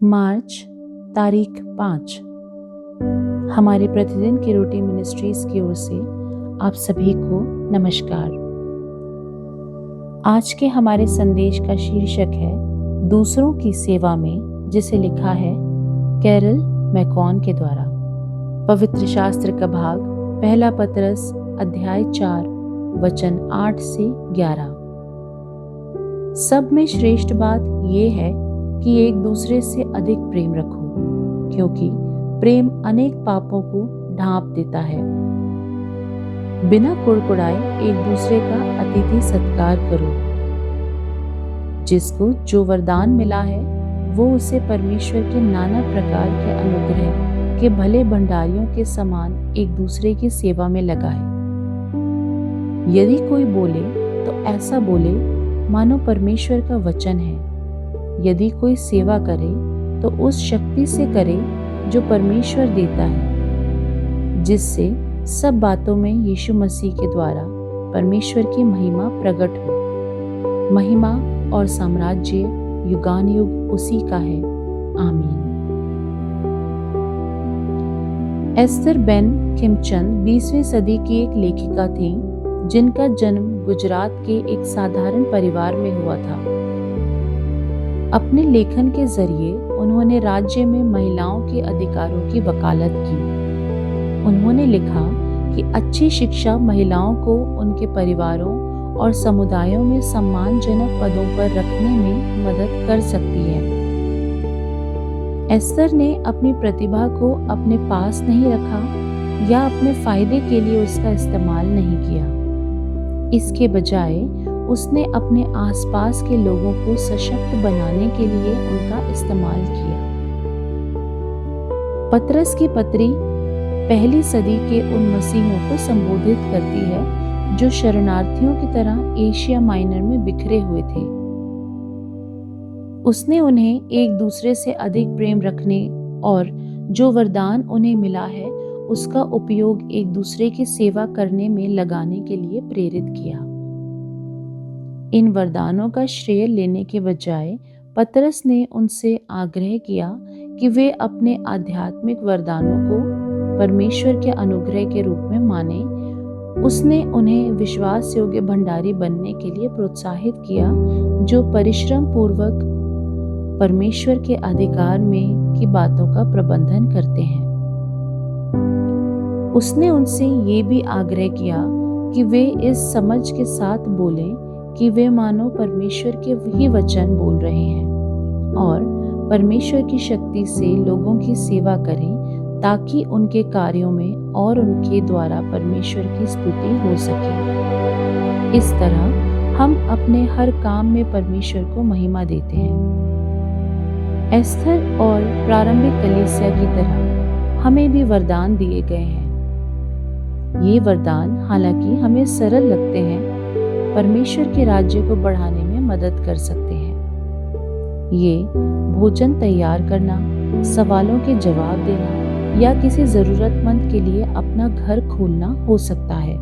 मार्च तारीख 5। हमारे प्रतिदिन की रोटी मिनिस्ट्रीज की ओर से आप सभी को नमस्कार। आज के हमारे संदेश का शीर्षक है दूसरों की सेवा में, जिसे लिखा है कैरल मैकॉन के द्वारा। पवित्र शास्त्र का भाग पहला पतरस अध्याय 4 वचन 8 से 11। सब में श्रेष्ठ बात ये है कि एक दूसरे से अधिक प्रेम रखो, क्योंकि प्रेम अनेक पापों को ढांप देता है। बिना कुड़कुड़ाए एक दूसरे का अतिथि सत्कार करो। जिसको जो वरदान मिला है वो उसे परमेश्वर के नाना प्रकार के अनुग्रह के भले भंडारियों के समान एक दूसरे की सेवा में लगाए। यदि कोई बोले तो ऐसा बोले मानो परमेश्वर का वचन है। यदि कोई सेवा करे तो उस शक्ति से करे जो परमेश्वर देता है, जिससे सब बातों में यीशु मसीह के द्वारा परमेश्वर की महिमा प्रकट हो। महिमा और साम्राज्य युगानुयुग उसी का है। आमीन। एस्थर बेन खिमचंद 20वीं सदी की एक लेखिका थी, जिनका जन्म गुजरात के एक साधारण परिवार में हुआ था। अपने लेखन के जरिए उन्होंने राज्य में महिलाओं के अधिकारों की वकालत की। उन्होंने लिखा कि अच्छी शिक्षा महिलाओं को उनके परिवारों और समुदायों में सम्मानजनक पदों पर रखने में मदद कर सकती है। एस्थर ने अपनी प्रतिभा को अपने पास नहीं रखा या अपने फायदे के लिए उसका इस्तेमाल नहीं किया। इसके बजाय उसने अपने आसपास के लोगों को सशक्त बनाने के लिए उनका इस्तेमाल किया। पतरस की पत्री पहली सदी के उन मसीहियों को संबोधित करती है जो शरणार्थियों की तरह एशिया माइनर में बिखरे हुए थे। उसने उन्हें एक दूसरे से अधिक प्रेम रखने और जो वरदान उन्हें मिला है उसका उपयोग एक दूसरे की सेवा करने में लगाने के लिए प्रेरित किया। इन वरदानों का श्रेय लेने के बजाय पतरस ने उनसे आग्रह किया कि वे अपने आध्यात्मिक वरदानों को परमेश्वर के अनुग्रह के रूप में माने। उसने उन्हें विश्वास योग्य भंडारी बनने के लिए प्रोत्साहित किया, जो परिश्रम पूर्वक परमेश्वर के अधिकार में की बातों का प्रबंधन करते हैं। उसने उनसे ये भी आग्रह किया कि वे इस समझ के साथ बोलें कि वे मानो परमेश्वर के वही वचन बोल रहे हैं और परमेश्वर की शक्ति से लोगों की सेवा करें, ताकि उनके कार्यों में और उनके द्वारा परमेश्वर की स्तुति हो सके। इस तरह हम अपने हर काम में परमेश्वर को महिमा देते हैं। एस्थर और प्रारंभिक कलीसिया की तरह हमें भी वरदान दिए गए हैं। ये वरदान हालांकि हमें सरल लगते हैं, परमेश्वर के राज्य को बढ़ाने में मदद कर सकते हैं। ये भोजन तैयार करना, सवालों के जवाब देना या किसी जरूरतमंद के लिए अपना घर खोलना हो सकता है।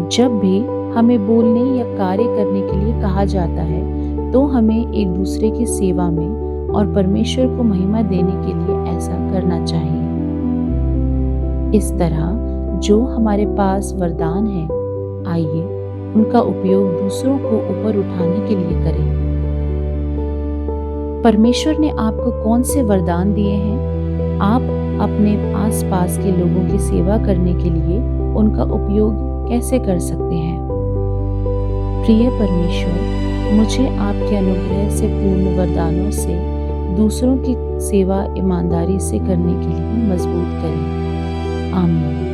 जब भी हमें बोलने या कार्य करने के लिए कहा जाता है तो हमें एक दूसरे की सेवा में और परमेश्वर को महिमा देने के लिए ऐसा करना चाहिए। इस तरह जो हमारे पास वरदान है, आइए उनका उपयोग दूसरों को ऊपर उठाने के लिए करें। परमेश्वर ने आपको कौन से वरदान दिए हैं? आप अपने आसपास के लोगों की सेवा करने के लिए उनका उपयोग कैसे कर सकते हैं? प्रिय परमेश्वर, मुझे आपके अनुग्रह से पूर्ण वरदानों से दूसरों की सेवा ईमानदारी से करने के लिए मजबूत करें। आमीन।